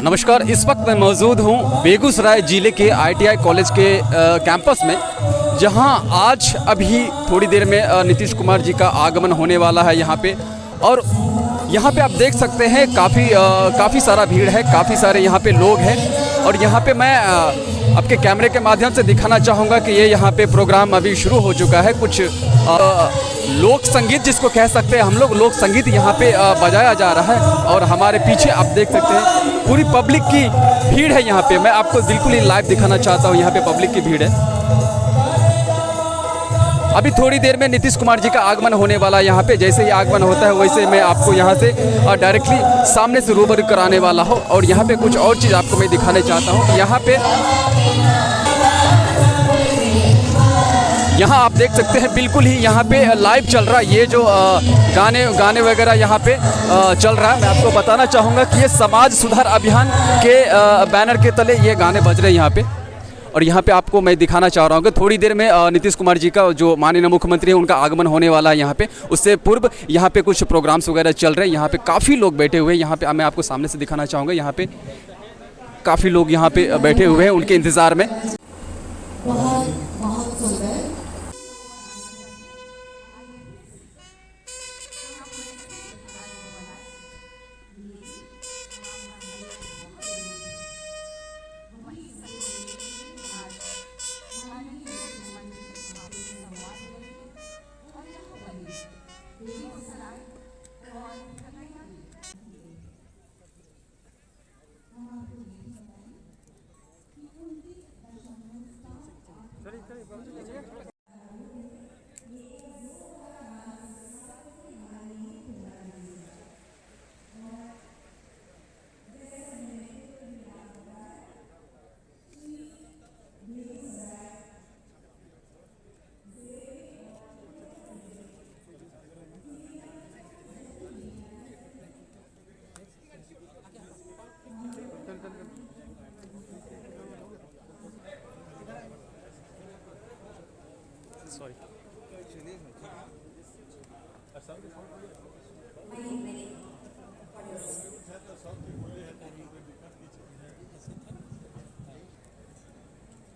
नमस्कार। इस वक्त मैं मौजूद हूँ बेगूसराय ज़िले के ITI कॉलेज के कैंपस में, जहाँ आज अभी थोड़ी देर में नीतीश कुमार जी का आगमन होने वाला है यहाँ पे। और यहाँ पे आप देख सकते हैं काफ़ी सारा भीड़ है, काफ़ी सारे यहाँ पे लोग हैं। और यहाँ पे मैं आपके कैमरे के माध्यम से दिखाना चाहूँगा कि ये यहाँ पे प्रोग्राम अभी शुरू हो चुका है। कुछ लोक संगीत जिसको कह सकते हैं हम लोग, लोक संगीत यहाँ पे बजाया जा रहा है। और हमारे पीछे आप देख सकते हैं पूरी पब्लिक की भीड़ है यहाँ पे। मैं आपको बिल्कुल ही लाइव दिखाना चाहता हूँ, यहाँ पे पब्लिक की भीड़ है। अभी थोड़ी देर में नीतीश कुमार जी का आगमन होने वाला है यहाँ पे। जैसे ही आगमन होता है वैसे मैं आपको यहाँ से डायरेक्टली सामने से रूबरू कराने वाला हूँ। और यहाँ पे कुछ और चीज़ आपको मैं दिखाने चाहता हूँ। यहाँ आप देख सकते हैं बिल्कुल ही यहाँ पे लाइव चल रहा है ये जो गाने वगैरह यहाँ पे चल रहा है। मैं आपको बताना चाहूँगा कि ये समाज सुधार अभियान के बैनर के तले ये गाने बज रहे हैं यहाँ पे। और यहाँ पे आपको मैं दिखाना चाह रहा हूँ कि थोड़ी देर में नीतीश कुमार जी का जो माननीय मुख्यमंत्री है उनका आगमन होने वाला है यहाँ पे। उससे पूर्व यहाँ पे कुछ प्रोग्राम्स वगैरह चल रहे हैं। यहाँ पे काफ़ी लोग बैठे हुए हैं। यहाँ पे मैं आपको सामने से दिखाना चाहूँगा, यहाँ पे काफ़ी लोग यहाँ पे बैठे हुए हैं उनके इंतज़ार में।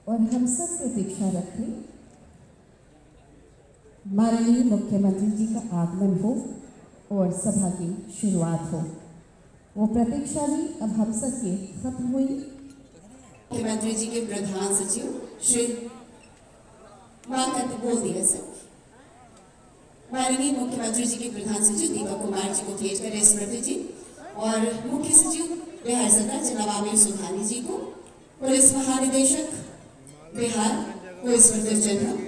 और हम सब प्रतीक्षा रखें माननीय मुख्यमंत्री जी का आगमन हो और सभा की शुरुआत हो। वो प्रतीक्षा भी अब हम सब की खत्म हुई। मुख्यमंत्री जी के प्रधान सचिव श्री बोल दिया सर माननीय मुख्यमंत्री जी के प्रधान सचिव दीपक कुमार जी को भेज कर स्मृति जी और मुख्य सचिव बिहार सरकार जनाब आमिर सुबहानी जी को, पुलिस महानिदेशक बिहार को स्मृति चिन्ह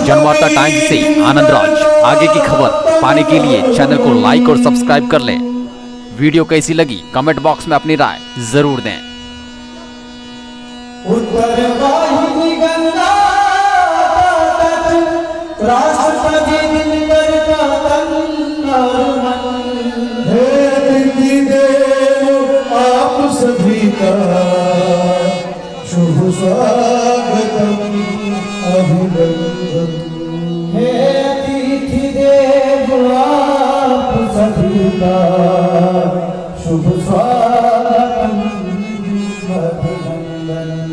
जनवार्ता टाइम्स से आनंद राज। आगे की खबर पाने के लिए चैनल को लाइक और सब्सक्राइब कर लें। वीडियो कैसी लगी कमेंट बॉक्स में अपनी राय जरूर दें। आप सभी का शुभ स्वागतम अभिनंदन। हे अतिथि देव आप सभी का शुभ स्वागतम अभिनंदन।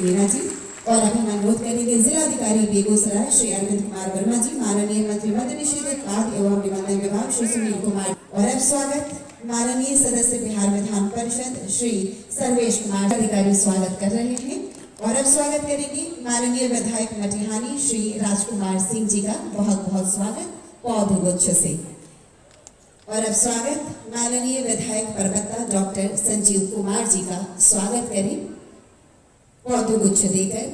मीरा जी और अब हम अनुरोध करेंगे जिलाधिकारी बेगूसराय श्री अरविंद कुमार वर्मा जी, माननीय मंत्री मद्य निषेधक खाद्य एवं निबंधन विभाग श्री सुनील कुमार। और अब स्वागत माननीय सदस्य बिहार विधान परिषद श्री सर्वेश कुमार अधिकारी स्वागत कर रहे हैं। और अब स्वागत करेंगे माननीय विधायक मटिहानी श्री राजकुमार सिंह जी का। बहुत बहुत स्वागत पौधगुच्छ से। और अब स्वागत माननीय विधायक परबत्ता डॉक्टर संजीव कुमार जी का स्वागत करें पौधगुच्छ देकर।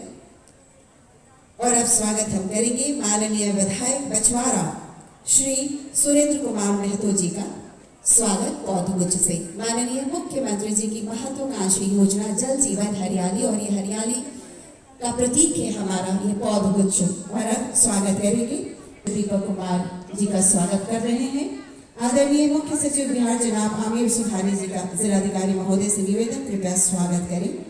और अब स्वागत हम करेंगे माननीय विधायक बछवाड़ा श्री सुरेंद्र कुमार महतो जी का स्वागत पौधगुच्छ से। माननीय मुख्यमंत्री जी की महत्वाकांक्षी योजना जल जीवन हरियाली, और ये हरियाली का प्रतीक है हमारा ये पौधगुच्छ। और अब स्वागत करेंगे दीपक कुमार जी का स्वागत कर रहे हैं। आदरणीय मुख्य सचिव बिहार जनाब आमिर सुहानी जी का जिलाधिकारी महोदय से निवेदन, कृपया स्वागत करें।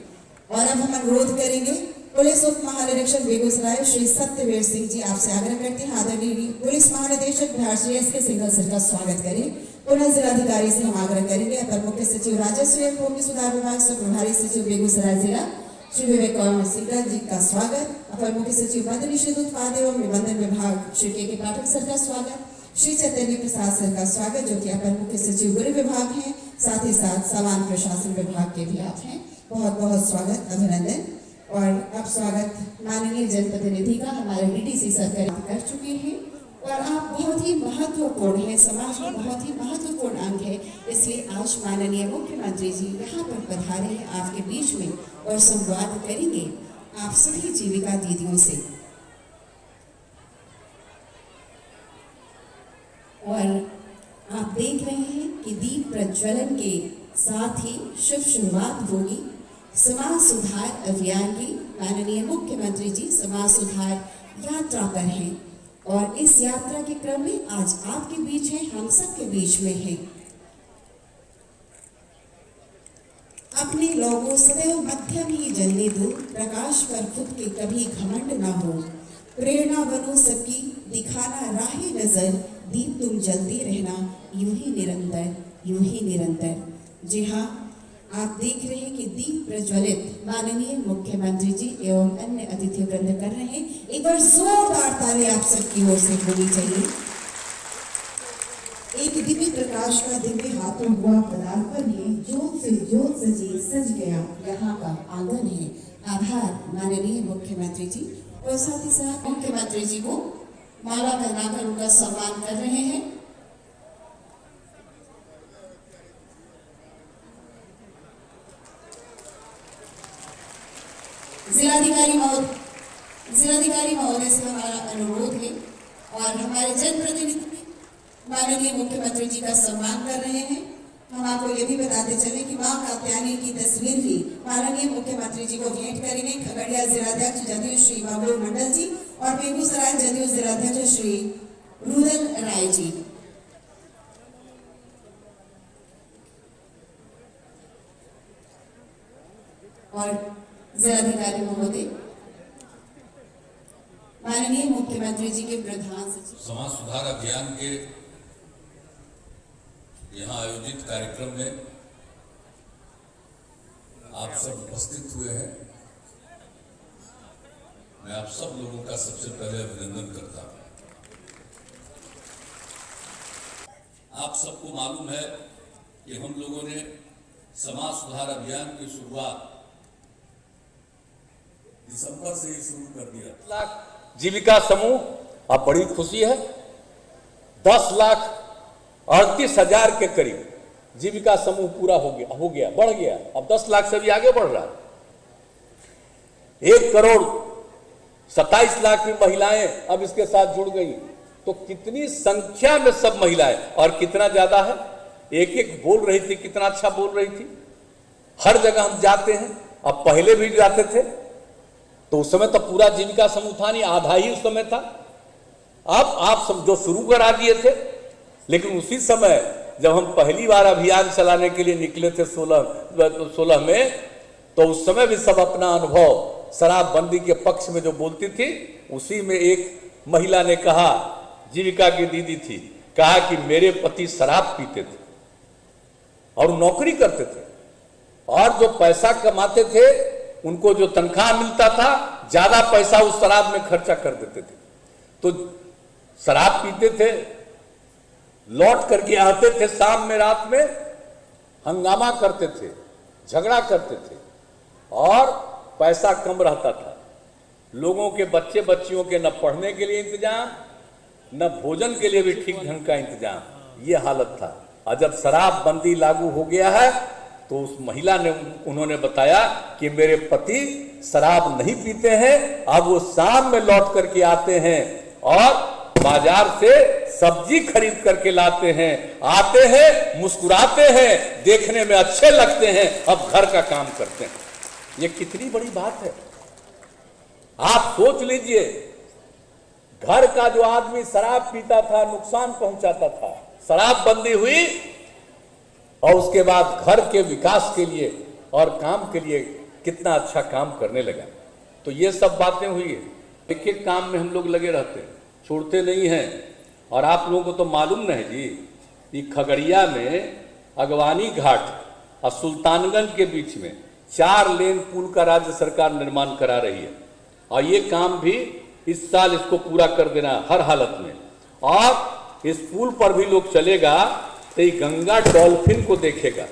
और अब हम अनुरोध करेंगे पुलिस उप महानिरीक्षक बेगूसराय श्री सत्यवीर सिंह जी, आपसे आग्रह करते हैं आदरणीय पुलिस महानिदेशक बिहार श्री एस के सिंघल सर का स्वागत करें। पुनः जिलाधिकारी से हम आग्रह करेंगे अपर मुख्य सचिव राजस्व एवं भूमि सुधार विभाग से प्रभारी सचिव बेगूसराय जिला श्री विवेक कौर सिंह जी का स्वागत। अपर मुख्य सचिव मद्य निषेध उत्पाद एवं निबंधन विभाग श्री के पाठक सर का स्वागत। श्री चैतन्य प्रसाद सर का स्वागत, जो कि अपर मुख्य सचिव गृह विभाग हैं, साथ ही साथ सामान्य प्रशासन विभाग के भी आप हैं। बहुत बहुत स्वागत, अभिनंदन। और अब स्वागत माननीय जनप्रतिनिधि का हमारे डीडीसी सर कर चुके हैं। और आप बहुत ही महत्वपूर्ण है, समाज में बहुत ही महत्वपूर्ण अंग है, इसलिए आज माननीय मुख्यमंत्री जी यहाँ पर पधारे हैं आपके बीच में और संवाद करेंगे आप सभी जीविका दीदियों से। और आप देख रहे हैं कि दीप प्रज्वलन के साथ ही शुभ शुरुआत होगी समाज सुधार अभियान की। माननीय मुख्यमंत्री जी समाज सुधार यात्रा पर हैं और इस यात्रा के क्रम में आज आपके बीच है, हम सब के बीच में है। अपने लोगों सदैव मध्यम ही जलने दो, प्रकाश पर खुद के कभी घमंड ना हो, प्रेरणा बनो सबकी दिखाना राहे नजर, दीप तुम जलते रहना यूं ही निरंतर, यूं ही निरंतर। जी हाँ, आप देख रहे हैं कि दीप प्रज्वलित माननीय मुख्यमंत्री जी एवं अन्य अतिथि वृंद कर रहे हैं। एक बार जोरदार ताली आप सबकी ओर से होनी चाहिए। एक दिव्य प्रकाश का दिव्य हाथों हुआ पदार्पण है, ज्योत से ज्योत सजी सज गया यहाँ का आंगन है। आभार माननीय मुख्यमंत्री जी। और साथ ही साथ मुख्यमंत्री जी को माला पहनाकर उनका सम्मान कर रहे हैं। जिलाधिकारी महोदय से हमारा अनुरोध है और हमारे जनप्रतिनिधि माननीय मुख्यमंत्री जी का सम्मान कर रहे हैं। हम आपको ये भी बताते चले कि मां कात्यायनी की तस्वीर भी माननीय मुख्यमंत्री जी को भेंट करेंगे खगड़िया जिलाध्यक्ष जदयू श्री बाबुल मंडल जी और बेगूसराय जदयू जिलाध्यक्ष श्री रुदल राय जी। और जिलाधिकारी महोदय माननीय मुख्यमंत्री जी के प्रधान सचिव समाज सुधार अभियान के यहाँ आयोजित कार्यक्रम में आप सब उपस्थित हुए हैं। मैं आप सब लोगों का सबसे पहले अभिनंदन करता हूं। आप सबको मालूम है कि हम लोगों ने समाज सुधार अभियान की शुरुआत दिसंबर से ही शुरू कर दिया। 10 लाख जीविका समूह, अब बड़ी खुशी है, 10,38,000 के करीब जीविका समूह पूरा हो गया, बढ़ गया, अब 10 लाख से भी आगे बढ़ रहा है। 1,27,00,000 की महिलाएं अब इसके साथ जुड़ गई, तो कितनी संख्या में सब महिलाएं, और कितना ज्यादा है, एक एक बोल रही थी, कितना अच्छा बोल रही थी। हर जगह हम जाते हैं, अब पहले भी जाते थे तो उस समय तो पूरा जीविका समूह था नहीं, आधा ही उस समय था। अब आप सब जो शुरू करा दिए थे, लेकिन उसी समय जब हम पहली बार अभियान चलाने के लिए निकले थे 16 में, तो उस समय भी सब अपना अनुभव शराबबंदी के पक्ष में जो बोलती थी, उसी में एक महिला ने कहा, जीविका की दीदी थी, कहा कि मेरे पति शराब पीते थे और नौकरी करते थे, और जो पैसा कमाते थे उनको जो तनख्वाह मिलता था, ज्यादा पैसा उस शराब में खर्चा कर देते थे। तो शराब पीते थे, लौट करके आते थे शाम में, रात में हंगामा करते थे, झगड़ा करते थे, और पैसा कम रहता था। लोगों के बच्चे बच्चियों के न पढ़ने के लिए इंतजाम, न भोजन के लिए भी ठीक ढंग का इंतजाम। ये हालत था। और जब शराबबंदी लागू हो गया है तो उस महिला ने उन्होंने बताया कि मेरे पति शराब नहीं पीते हैं, अब वो शाम में लौट करके आते हैं और बाजार से सब्जी खरीद करके लाते हैं, आते हैं, मुस्कुराते हैं, देखने में अच्छे लगते हैं, अब घर का काम करते हैं। ये कितनी बड़ी बात है। आप सोच लीजिए, घर का जो आदमी शराब पीता था, नुकसान पहुंचाता था, शराबबंदी हुई और उसके बाद घर के विकास के लिए और काम के लिए कितना अच्छा काम करने लगा। तो ये सब बातें हुई है। एक एक काम में हम लोग लगे रहते हैं, छोड़ते नहीं हैं। और आप लोगों को तो मालूम नहीं जी, कि खगड़िया में अगवानी घाट और सुल्तानगंज के बीच में 4 लेन पुल का राज्य सरकार निर्माण करा रही है और ये काम भी इस साल इसको पूरा कर देना हर हालत में। और इस पुल पर भी लोग चलेगा तो ये गंगा डॉल्फिन को देखेगा।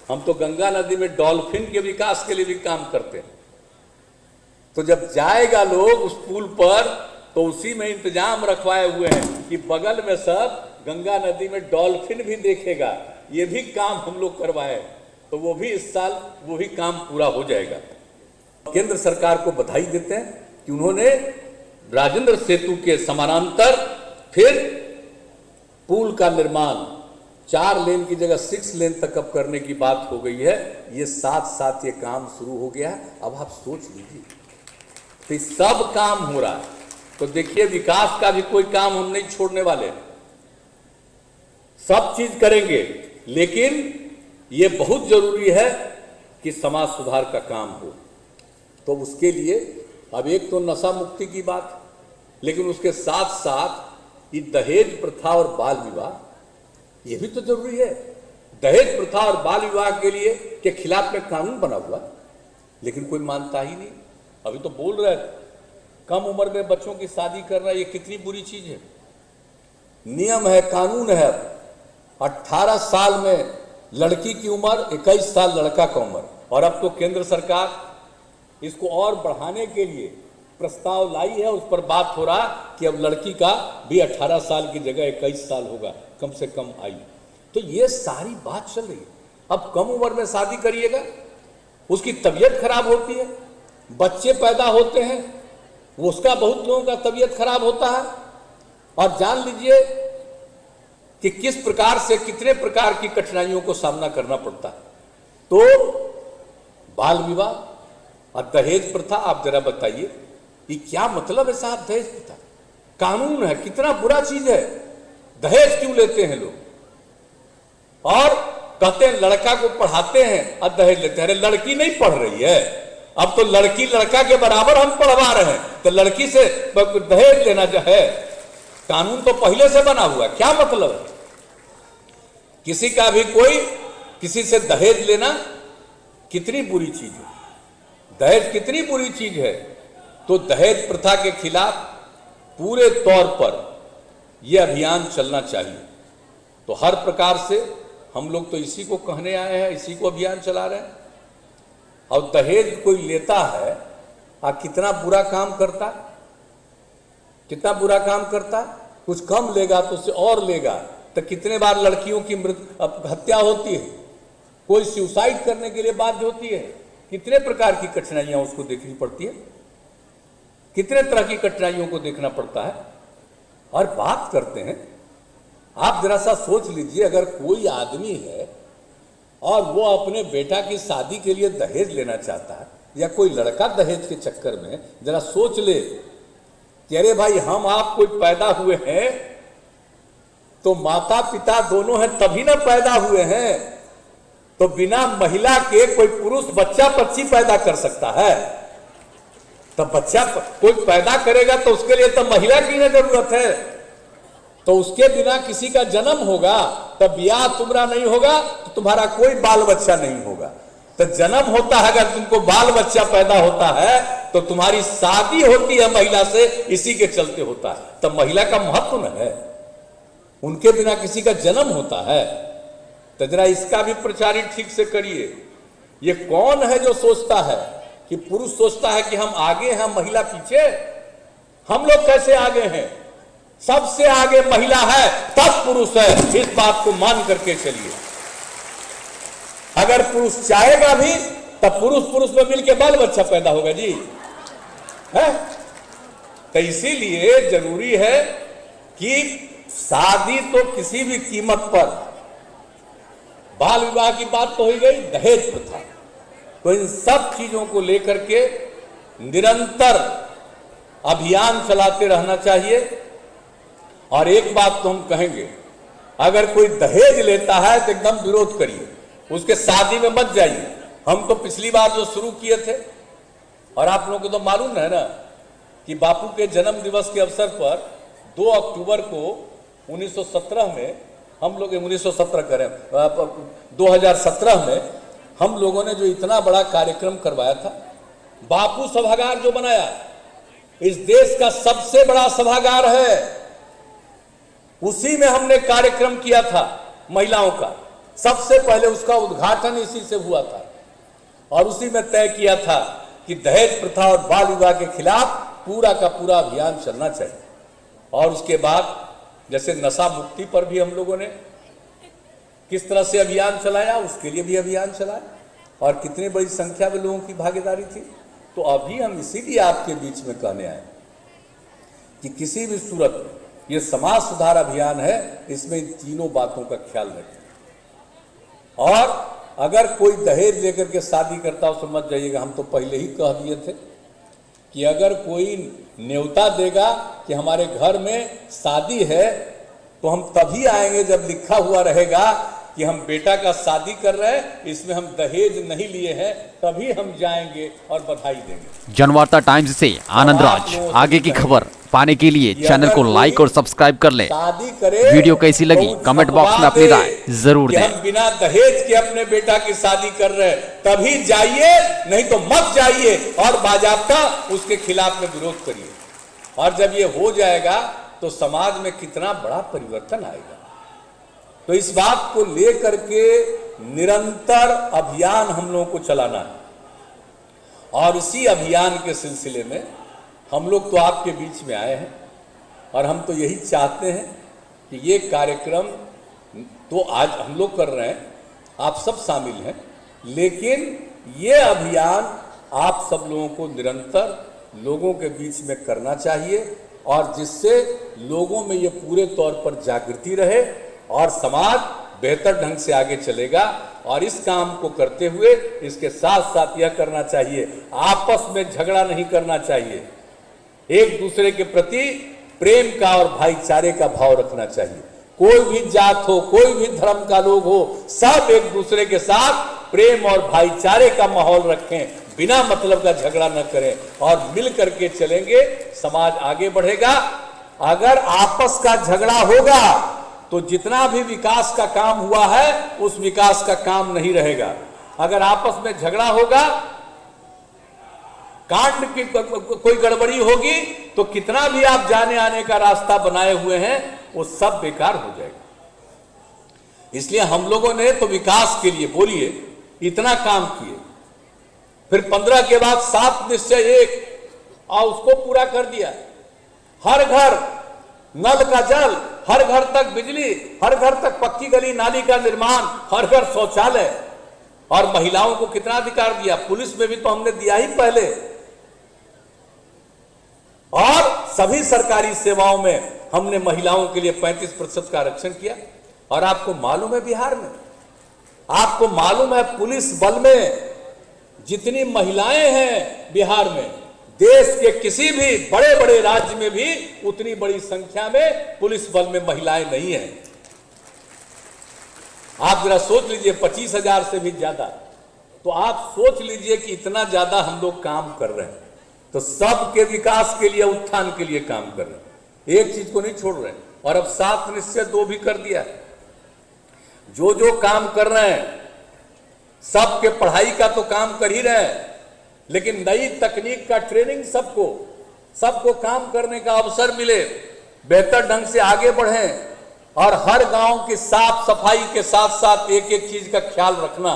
हम तो गंगा नदी में डॉल्फिन के विकास के लिए भी काम करते हैं। तो जब जाएगा लोग उस पुल पर तो उसी में इंतजाम रखवाए हुए हैं कि बगल में सब गंगा नदी में डॉल्फिन भी देखेगा। ये भी काम हम लोग करवाए, तो वो भी इस साल वो भी काम पूरा हो जाएगा। केंद्र सरकार को बधाई देते हैं कि उन्होंने राजेंद्र सेतु के समानांतर फिर पुल का निर्माण 4 लेन की जगह 6 लेन तक अब करने की बात हो गई है। ये साथ साथ ये काम शुरू हो गया। अब आप सोच लीजिए, तो सब काम हो रहा है। तो देखिए, विकास का भी कोई काम हम नहीं छोड़ने वाले, सब चीज करेंगे, लेकिन ये बहुत जरूरी है कि समाज सुधार का काम हो। तो उसके लिए अब एक तो नशा मुक्ति की बात, लेकिन उसके साथ साथ ये दहेज प्रथा और बाल विवाह ये भी तो जरूरी है। दहेज प्रथा और बाल विवाह के लिए के खिलाफ में कानून बना हुआ, लेकिन कोई मानता ही नहीं। अभी तो बोल रहे हैं कम उम्र में बच्चों की शादी करना ये कितनी बुरी चीज है। नियम है, कानून है। 18 साल में लड़की की उम्र, 21 साल लड़का का उम्र। और अब तो केंद्र सरकार इसको और बढ़ाने के लिए प्रस्ताव लाई है। उस पर बात हो रहा कि अब लड़की का भी 18 साल की जगह 21 साल होगा, कम से कम आयु। तो ये सारी बात चल रही है। अब कम उम्र में शादी करिएगा, उसकी तबीयत खराब होती है, बच्चे पैदा होते हैं, वो उसका बहुत लोगों का तबीयत खराब होता है। और जान लीजिए कि किस प्रकार से कितने प्रकार की कठिनाइयों को सामना करना पड़ता है। तो बाल विवाह और दहेज प्रथा, आप जरा बताइए ये क्या मतलब है साहब? दहेज प्रथा कानून है, कितना बुरा चीज है। दहेज क्यों लेते हैं लोग? और कहते हैं लड़का को पढ़ाते हैं और दहेज लेते हैं। अरे लड़की नहीं पढ़ रही है, अब तो लड़की लड़का के बराबर हम पढ़वा रहे हैं, तो लड़की से दहेज लेना जो है, कानून तो पहले से बना हुआ, क्या मतलब है? किसी का भी कोई किसी से दहेज लेना कितनी बुरी चीज है। दहेज कितनी बुरी चीज है। तो दहेज प्रथा के खिलाफ पूरे तौर पर यह अभियान चलना चाहिए। तो हर प्रकार से हम लोग तो इसी को कहने आए हैं, इसी को अभियान चला रहे हैं। और दहेज कोई लेता है और कितना बुरा काम करता है, कितना बुरा काम करता है। कुछ कम लेगा तो उससे और लेगा, तो कितने बार लड़कियों की हत्या होती है, कोई सुसाइड करने के लिए बाध्य होती है। कितने प्रकार की कठिनाइयां उसको देखनी पड़ती है, कितने तरह की कठिनाइयों को देखना पड़ता है। और बात करते हैं, आप जरा सा सोच लीजिए, अगर कोई आदमी है और वो अपने बेटा की शादी के लिए दहेज लेना चाहता है, या कोई लड़का दहेज के चक्कर में, जरा सोच ले कि अरे भाई हम आप कोई पैदा हुए हैं तो माता पिता दोनों हैं तभी ना पैदा हुए हैं। तो बिना महिला के कोई पुरुष बच्चा बच्ची पैदा कर सकता है? तो बच्चा कोई पैदा करेगा तो उसके लिए तो महिला की ना जरूरत है। तो उसके बिना किसी का जन्म होगा, तब ब्याह तुम्हारा नहीं होगा, तो तुम्हारा कोई बाल बच्चा नहीं होगा। तो जन्म होता है, अगर तुमको बाल बच्चा पैदा होता है तो तुम्हारी शादी होती है महिला से, इसी के चलते होता है। तब महिला का महत्व न है, उनके बिना किसी का जन्म होता है। तो जरा इसका भी प्रचारित ठीक से करिए। ये कौन है जो सोचता है कि पुरुष सोचता है कि हम आगे हैं महिला पीछे? हम लोग कैसे आगे हैं? सबसे आगे महिला है तब पुरुष है, इस बात को मान करके चलिए। अगर पुरुष चाहेगा भी तब पुरुष में मिलकर बाल बच्चा पैदा होगा जी, है? तो इसीलिए जरूरी है कि शादी तो किसी भी कीमत पर, बाल विवाह की बात तो हो गई, दहेज प्रथा, तो इन सब चीजों को लेकर के निरंतर अभियान चलाते रहना चाहिए। और एक बात तो हम कहेंगे, अगर कोई दहेज लेता है तो एकदम विरोध करिए, उसके शादी में मत जाइए। हम तो पिछली बार जो शुरू किए थे, और आप लोगों को तो मालूम है ना कि बापू के जन्म दिवस के अवसर पर 2 अक्टूबर को 1917 में हम लोग 2017 में हम लोगों ने जो इतना बड़ा कार्यक्रम करवाया था, बापू सभागार जो बनाया, इस देश का सबसे बड़ा सभागार है, उसी में हमने कार्यक्रम किया था महिलाओं का। सबसे पहले उसका उद्घाटन इसी से हुआ था और उसी में तय किया था कि दहेज प्रथा और बाल विवाह के खिलाफ पूरा का पूरा अभियान चलना चाहिए। और उसके बाद जैसे नशा मुक्ति पर भी हम लोगों ने किस तरह से अभियान चलाया, उसके लिए भी अभियान चलाया और कितनी बड़ी संख्या में लोगों की भागीदारी थी। तो अभी हम इसीलिए आपके बीच में कहने आए कि किसी भी सूरत में ये समाज सुधार अभियान है, इसमें इन तीनों बातों का ख्याल रखें। और अगर कोई दहेज लेकर के शादी करता हो तो मत जाइएगा। हम तो पहले ही कह दिए थे कि अगर कोई न्योता देगा कि हमारे घर में शादी है तो हम तभी आएंगे जब लिखा हुआ रहेगा कि हम बेटा का शादी कर रहे हैं, इसमें हम दहेज नहीं लिए हैं, तभी हम जाएंगे और बधाई देंगे। जनवार्ता टाइम्स से आनंद राज। आगे की खबर पाने के लिए चैनल को लाइक और सब्सक्राइब कर लें। शादी करे, वीडियो कैसी लगी कमेंट बॉक्स में अपनी राय जरूर दें। हम बिना दहेज के अपने बेटा की शादी कर रहे हैं तभी जाइए, नहीं तो मत जाइए और बाजाबता उसके खिलाफ में विरोध करिए। और जब ये हो जाएगा तो समाज में कितना बड़ा परिवर्तन आएगा। तो इस बात को लेकर के निरंतर अभियान हम लोगों को चलाना है और इसी अभियान के सिलसिले में हम लोग तो आपके बीच में आए हैं और हम तो यही चाहते हैं कि ये कार्यक्रम तो आज हम लोग कर रहे हैं, आप सब शामिल हैं, लेकिन ये अभियान आप सब लोगों को निरंतर लोगों के बीच में करना चाहिए और जिससे लोगों में ये पूरे तौर पर जागृति रहे और समाज बेहतर ढंग से आगे चलेगा। और इस काम को करते हुए इसके साथ साथ यह करना चाहिए, आपस में झगड़ा नहीं करना चाहिए, एक दूसरे के प्रति प्रेम का और भाईचारे का भाव रखना चाहिए। कोई भी जात हो, कोई भी धर्म का लोग हो, सब एक दूसरे के साथ प्रेम और भाईचारे का माहौल रखें, बिना मतलब का झगड़ा न करें और मिल करके चलेंगे, समाज आगे बढ़ेगा। अगर आपस का झगड़ा होगा तो जितना भी विकास का काम हुआ है उस विकास का काम नहीं रहेगा। अगर आपस में झगड़ा होगा, कांड की कोई गड़बड़ी होगी तो कितना भी आप जाने आने का रास्ता बनाए हुए हैं वो सब बेकार हो जाएगा। इसलिए हम लोगों ने तो विकास के लिए बोलिए इतना काम किए, फिर 15 के बाद 7 निश्चय 1 और उसको पूरा कर दिया। हर घर नल का जल, हर घर तक बिजली, हर घर तक पक्की गली नाली का निर्माण, हर घर शौचालय। और महिलाओं को कितना अधिकार दिया, पुलिस में भी तो हमने दिया ही पहले। और सभी सरकारी सेवाओं में हमने महिलाओं के लिए 35% का आरक्षण किया। और आपको मालूम है बिहार में, आपको मालूम है पुलिस बल में जितनी महिलाएं हैं बिहार में, देश के किसी भी बड़े बड़े राज्य में भी उतनी बड़ी संख्या में पुलिस बल में महिलाएं नहीं हैं। आप जरा सोच लीजिए, 25,000 से भी ज्यादा। तो आप सोच लीजिए कि इतना ज्यादा हम लोग काम कर रहे हैं, तो सबके विकास के लिए, उत्थान के लिए काम कर रहे हैं, एक चीज को नहीं छोड़ रहे हैं। और अब 7 निश्चय 2 भी कर दिया है। जो जो काम कर रहे हैं सबके पढ़ाई का तो काम कर ही रहे हैं, लेकिन नई तकनीक का ट्रेनिंग सबको काम करने का अवसर मिले, बेहतर ढंग से आगे बढ़ें। और हर गांव की साफ सफाई के साथ साथ एक एक चीज का ख्याल रखना,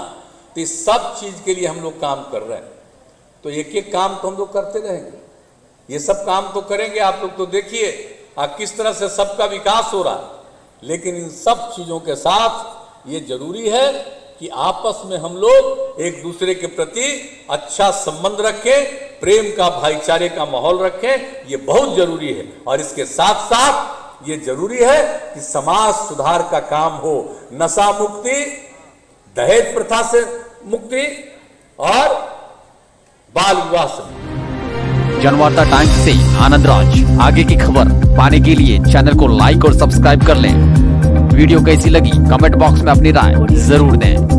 तो इस सब चीज के लिए हम लोग काम कर रहे हैं। तो एक एक काम तो हम लोग करते रहेंगे, ये सब काम तो करेंगे। आप लोग तो देखिए, किस तरह से सबका विकास हो रहा है। लेकिन इन सब चीजों के साथ ये जरूरी है कि आपस में हम लोग एक दूसरे के प्रति अच्छा संबंध रखें, प्रेम का, भाईचारे का माहौल रखें। ये बहुत जरूरी है। और इसके साथ साथ ये जरूरी है कि समाज सुधार का काम हो, नशा मुक्ति, दहेज प्रथा से मुक्ति और बाल विवाह से। जनवार्ता टाइम्स से आनंद राज। आगे की खबर पाने के लिए चैनल को लाइक और सब्सक्राइब कर लें। वीडियो कैसी लगी कमेंट बॉक्स में अपनी राय जरूर दें।